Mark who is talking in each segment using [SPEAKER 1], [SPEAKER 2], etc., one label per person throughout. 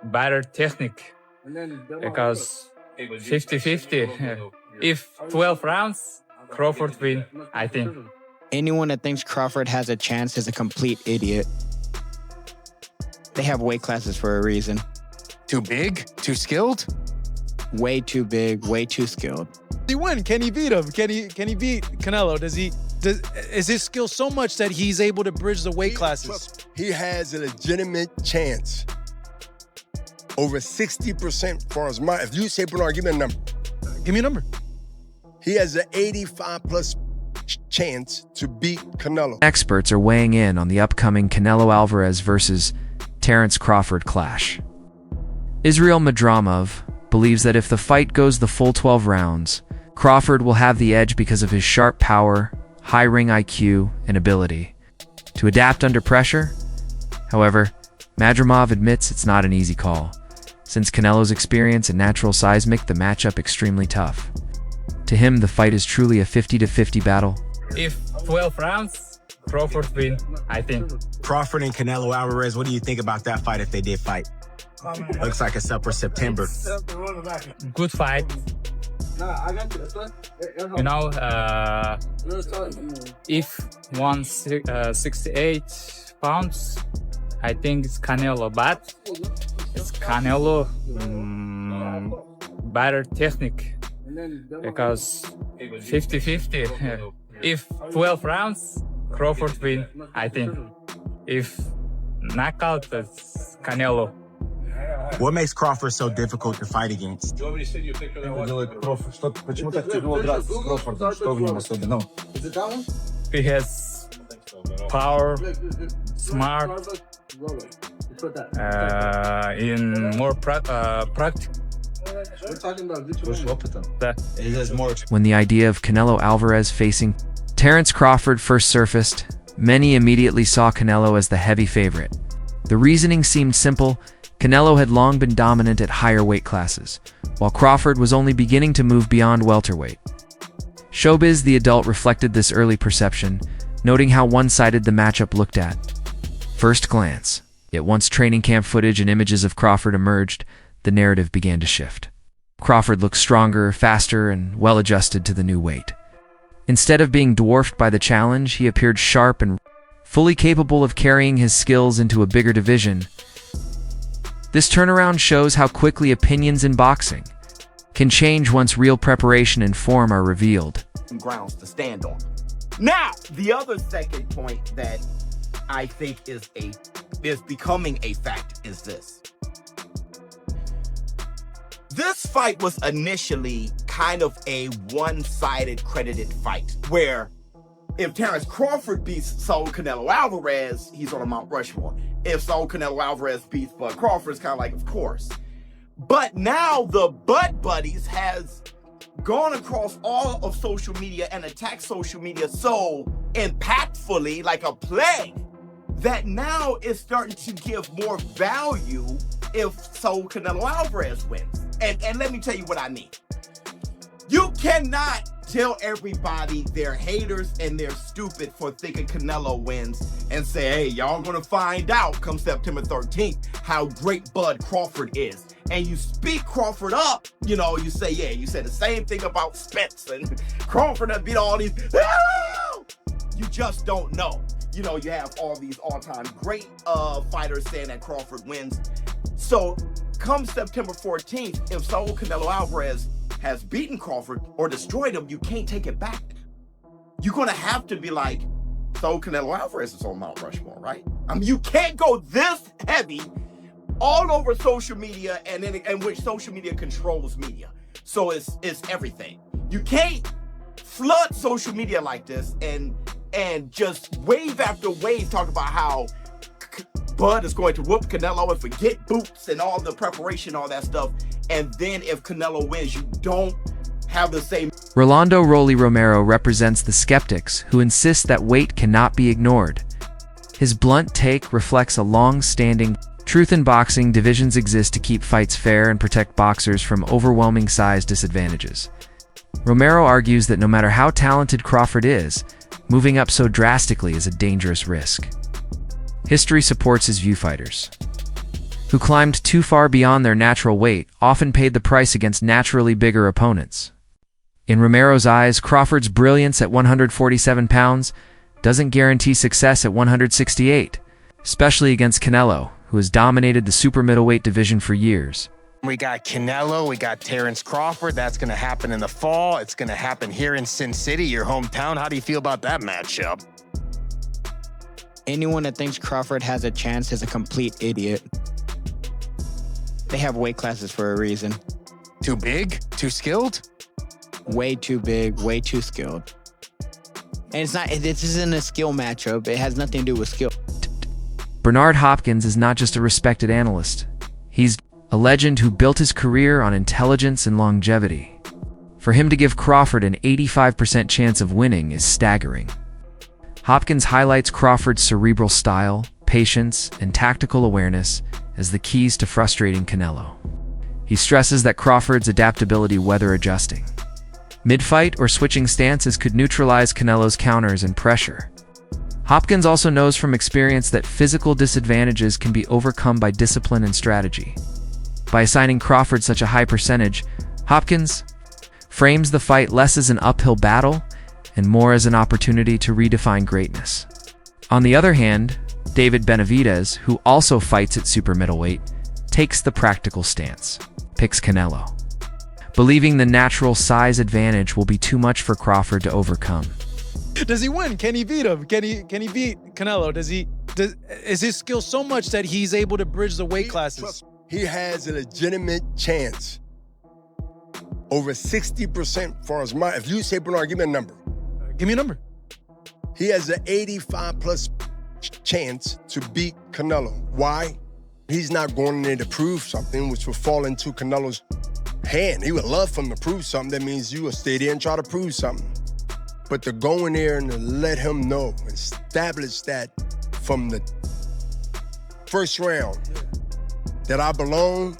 [SPEAKER 1] better technique because 50-50. If 12 rounds, Crawford win, I think.
[SPEAKER 2] Anyone that thinks Crawford has a chance is a complete idiot. They have weight classes for a reason.
[SPEAKER 3] Too big? Too skilled?
[SPEAKER 2] Way too big, way too skilled.
[SPEAKER 4] He win? Can he beat him? Can he beat Canelo? Is his skill so much that he's able to bridge the weight classes?
[SPEAKER 5] He has a legitimate chance. Over 60% for his mind. If you say, Bernard, give me a number.
[SPEAKER 4] Give me a number.
[SPEAKER 5] He has an 85+ chance to beat Canelo.
[SPEAKER 6] Experts are weighing in on the upcoming Canelo Alvarez versus Terence Crawford clash. Israel Madramov believes that if the fight goes the full 12 rounds, Crawford will have the edge because of his sharp power, high ring IQ, and ability to adapt under pressure. However, Madramov admits it's not an easy call, since Canelo's experience and natural size make the matchup extremely tough. To him, the fight is truly a 50-50 battle.
[SPEAKER 1] If 12 rounds, Crawford win, I think.
[SPEAKER 7] Crawford and Canelo Alvarez, what do you think about that fight if they did fight? Looks like it's up for September.
[SPEAKER 1] Good fight. You know, if 168 pounds, I think it's Canelo, but it's Canelo better technique because 50-50. If 12 rounds, Crawford win, I think. If knockout, it's Canelo.
[SPEAKER 7] What makes Crawford so difficult to fight against?
[SPEAKER 1] He has power, smart, in more practice.
[SPEAKER 6] When the idea of Canelo Alvarez facing Terence Crawford first surfaced, many immediately saw Canelo as the heavy favorite. The reasoning seemed simple. Canelo had long been dominant at higher weight classes, while Crawford was only beginning to move beyond welterweight. Showbiz The Adult reflected this early perception, noting how one-sided the matchup looked at first glance. Yet once training camp footage and images of Crawford emerged, the narrative began to shift. Crawford looked stronger, faster, and well-adjusted to the new weight. Instead of being dwarfed by the challenge, he appeared sharp and fully capable of carrying his skills into a bigger division. This turnaround shows how quickly opinions in boxing can change once real preparation and form are revealed.
[SPEAKER 8] Some grounds to stand on. Now, the other second point that I think is becoming a fact is this. This fight was initially kind of a one-sided credited fight where if Terence Crawford beats Saul Canelo Alvarez, he's on a Mount Rushmore. If Saul Canelo Alvarez beats Bud Crawford, it's kind of like, of course. But now the Bud Buddies has gone across all of social media and attacked social media so impactfully, like a plague, that now it's starting to give more value if Saul Canelo Alvarez wins. And let me tell you what I mean. You cannot tell everybody they're haters and they're stupid for thinking Canelo wins and say, hey, y'all gonna find out come September 13th how great Bud Crawford is. And you speak Crawford up, you know, you say, yeah, you said the same thing about Spence and Crawford has beat all these. You just don't know. You know, you have all these all-time great fighters saying that Crawford wins. So come September 14th, if Saul Canelo Alvarez has beaten Crawford or destroyed him, you can't take it back. You're gonna have to be like, Saul Canelo Alvarez is on Mount Rushmore, right? I mean, you can't go this heavy all over social media and in which social media controls media. So it's everything. You can't flood social media like this and just wave after wave talk about how Bud is going to whoop Canelo and forget boots and all the preparation, all that stuff. And then if Canelo wins, you don't have the same.
[SPEAKER 6] Rolando Rolly Romero represents the skeptics who insist that weight cannot be ignored. His blunt take reflects a long-standing truth in boxing. Divisions exist to keep fights fair and protect boxers from overwhelming size disadvantages. Romero argues that no matter how talented Crawford is, moving up so drastically is a dangerous risk. History supports his view. Fighters who climbed too far beyond their natural weight, often paid the price against naturally bigger opponents. In Romero's eyes, Crawford's brilliance at 147 pounds doesn't guarantee success at 168, especially against Canelo, who has dominated the super middleweight division for years.
[SPEAKER 7] We got Canelo, we got Terence Crawford. That's going to happen in the fall. It's going to happen here in Sin City, your hometown. How do you feel about that matchup?
[SPEAKER 2] Anyone that thinks Crawford has a chance is a complete idiot. They have weight classes for a reason.
[SPEAKER 3] Too big? Too skilled?
[SPEAKER 2] Way too big, way too skilled. And this isn't a skill matchup. It has nothing to do with skill.
[SPEAKER 6] Bernard Hopkins is not just a respected analyst. He's a legend who built his career on intelligence and longevity. For him to give Crawford an 85% chance of winning is staggering. Hopkins highlights Crawford's cerebral style, patience, and tactical awareness as the keys to frustrating Canelo. He stresses that Crawford's adaptability weather adjusting. Mid-fight or switching stances could neutralize Canelo's counters and pressure. Hopkins also knows from experience that physical disadvantages can be overcome by discipline and strategy. By assigning Crawford such a high percentage, Hopkins frames the fight less as an uphill battle and more as an opportunity to redefine greatness. On the other hand, David Benavidez, who also fights at super middleweight, takes the practical stance, picks Canelo, believing the natural size advantage will be too much for Crawford to overcome.
[SPEAKER 4] Does he win? Can he beat him? Can he beat Canelo? Is his skill so much that he's able to bridge the weight classes?
[SPEAKER 5] He has a legitimate chance. Over 60% for as much. If you say, Bernard, give me a number.
[SPEAKER 4] Give me a number.
[SPEAKER 5] He has an 85+ chance to beat Canelo. Why? He's not going in there to prove something, which will fall into Canelo's hand. He would love for him to prove something. That means you will stay there and try to prove something. But to go in there and to let him know, establish that from the first round, that I belong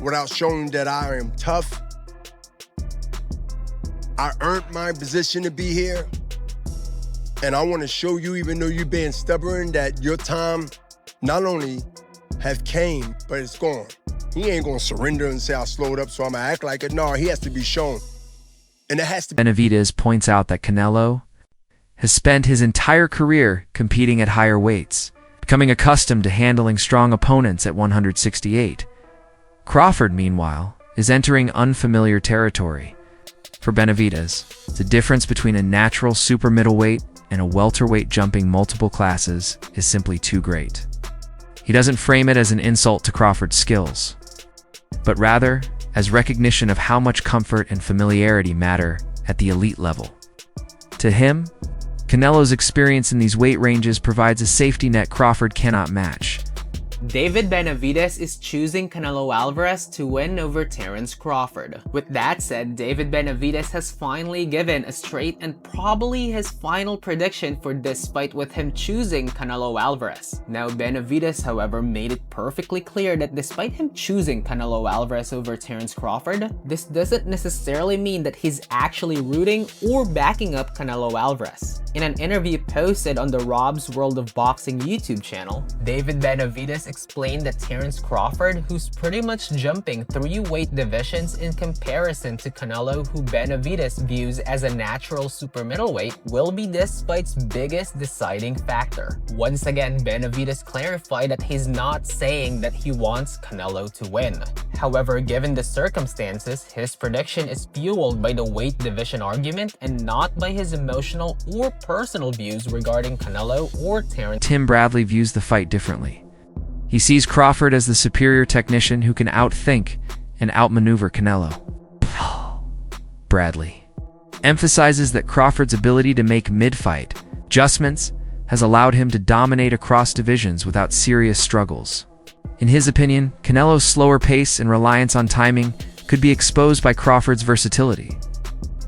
[SPEAKER 5] without showing that I am tough. I earned my position to be here. And I want to show you, even though you're being stubborn, that your time not only have came, but it's gone. He ain't going to surrender and say, I'll slow it up, so I'm going to act like it. No, he has to be shown. And it has to be.
[SPEAKER 6] Benavidez points out that Canelo has spent his entire career competing at higher weights, becoming accustomed to handling strong opponents at 168. Crawford, meanwhile, is entering unfamiliar territory. For Benavidez, the difference between a natural super middleweight and a welterweight jumping multiple classes is simply too great. He doesn't frame it as an insult to Crawford's skills, but rather as recognition of how much comfort and familiarity matter at the elite level. To him, Canelo's experience in these weight ranges provides a safety net Crawford cannot match.
[SPEAKER 9] David Benavidez is choosing Canelo Alvarez to win over Terence Crawford. With that said, David Benavidez has finally given a straight and probably his final prediction for this fight, with him choosing Canelo Alvarez. Now, Benavidez, however, made it perfectly clear that despite him choosing Canelo Alvarez over Terence Crawford, this doesn't necessarily mean that he's actually rooting or backing up Canelo Alvarez. In an interview posted on the Rob's World of Boxing YouTube channel, David Benavidez explained that Terence Crawford, who's pretty much jumping 3 weight divisions in comparison to Canelo, who Benavidez views as a natural super middleweight, will be this fight's biggest deciding factor. Once again, Benavidez clarified that he's not saying that he wants Canelo to win. However, given the circumstances, his prediction is fueled by the weight division argument and not by his emotional or personal views regarding Canelo or Terence.
[SPEAKER 6] Tim Bradley views the fight differently. He sees Crawford as the superior technician who can outthink and outmaneuver Canelo. Bradley emphasizes that Crawford's ability to make mid-fight adjustments has allowed him to dominate across divisions without serious struggles. In his opinion, Canelo's slower pace and reliance on timing could be exposed by Crawford's versatility.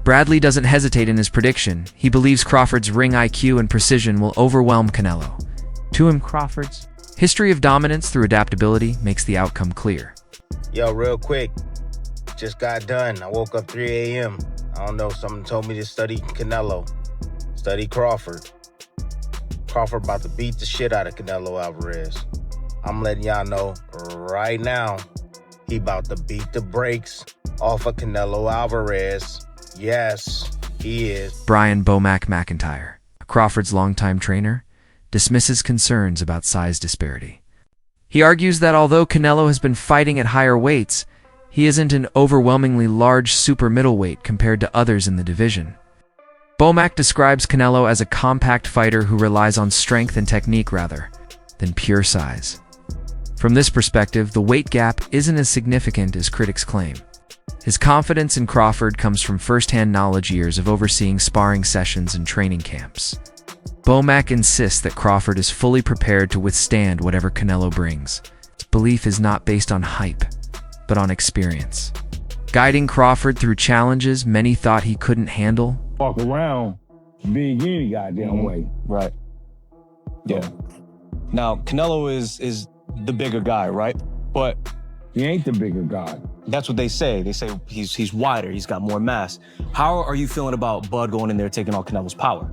[SPEAKER 6] Bradley doesn't hesitate in his prediction. He believes Crawford's ring IQ and precision will overwhelm Canelo. To him, Crawford's history of dominance through adaptability makes the outcome clear.
[SPEAKER 10] Yo, real quick, just got done. I woke up 3 a.m. I don't know, someone told me to study Canelo, study Crawford. Crawford about to beat the shit out of Canelo Alvarez. I'm letting y'all know right now, he about to beat the brakes off of Canelo Alvarez. Yes, he is.
[SPEAKER 6] Brian Bomac McIntyre, Crawford's longtime trainer, dismisses concerns about size disparity. He argues that although Canelo has been fighting at higher weights, he isn't an overwhelmingly large super middleweight compared to others in the division. Bomac describes Canelo as a compact fighter who relies on strength and technique rather than pure size. From this perspective, the weight gap isn't as significant as critics claim. His confidence in Crawford comes from first-hand knowledge years of overseeing sparring sessions and training camps. Bomac insists that Crawford is fully prepared to withstand whatever Canelo brings. His belief is not based on hype, but on experience. Guiding Crawford through challenges many thought he couldn't handle.
[SPEAKER 11] Walk around big any goddamn way.
[SPEAKER 12] Right. Yeah. Now, Canelo is the bigger guy, right? But
[SPEAKER 11] he ain't the bigger guy.
[SPEAKER 12] That's what they say. They say he's wider, he's got more mass. How are you feeling about Bud going in there taking on Canelo's power?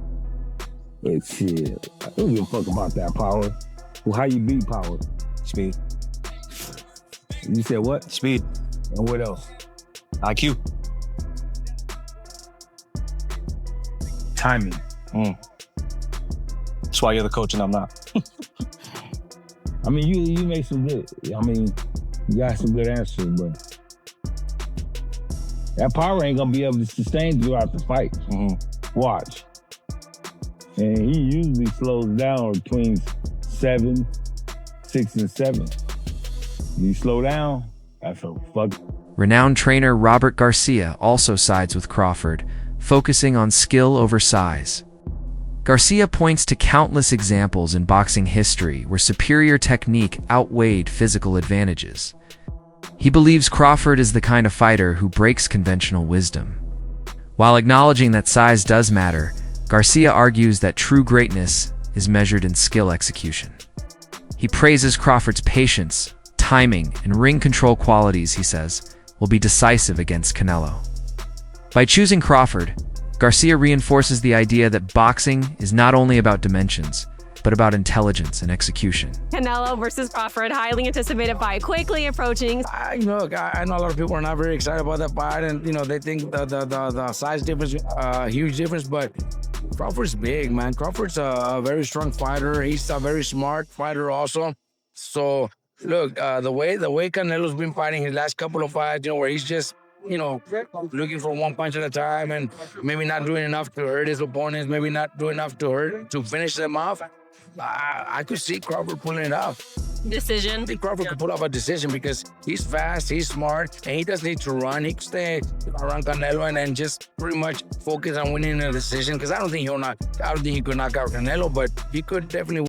[SPEAKER 11] But shit, I don't give a fuck about that power. Well, how you beat power?
[SPEAKER 12] Speed.
[SPEAKER 11] You said what?
[SPEAKER 12] Speed.
[SPEAKER 11] And what else?
[SPEAKER 12] IQ.
[SPEAKER 11] Timing.
[SPEAKER 12] That's why you're the coach and I'm not.
[SPEAKER 11] I mean, you make some good, you got some good answers, but that power ain't gonna be able to sustain throughout the fight. Watch. And he usually slows down between 6 and 7. You slow down, that's a fuck.
[SPEAKER 6] Renowned trainer Robert Garcia also sides with Crawford, focusing on skill over size. Garcia points to countless examples in boxing history where superior technique outweighed physical advantages. He believes Crawford is the kind of fighter who breaks conventional wisdom. While acknowledging that size does matter, Garcia argues that true greatness is measured in skill execution. He praises Crawford's patience, timing, and ring control qualities, he says, will be decisive against Canelo. By choosing Crawford, Garcia reinforces the idea that boxing is not only about dimensions, but about intelligence and execution.
[SPEAKER 13] Canelo versus Crawford, highly anticipated fight, quickly approaching.
[SPEAKER 14] I know a lot of people are not very excited about that fight, and they think the size difference, huge difference, but Crawford's big, man. Crawford's a very strong fighter. He's a very smart fighter also. So look, the way Canelo's been fighting his last couple of fights, where he's just looking for one punch at a time and maybe not doing enough to hurt his opponents, maybe not doing enough to finish them off. I could see Crawford pulling it off.
[SPEAKER 13] Decision.
[SPEAKER 14] I think Crawford could pull off a decision because he's fast, he's smart, and he doesn't need to run. He can stay around Canelo and then just pretty much focus on winning a decision. Because I don't think he could knock out Canelo, but he could definitely.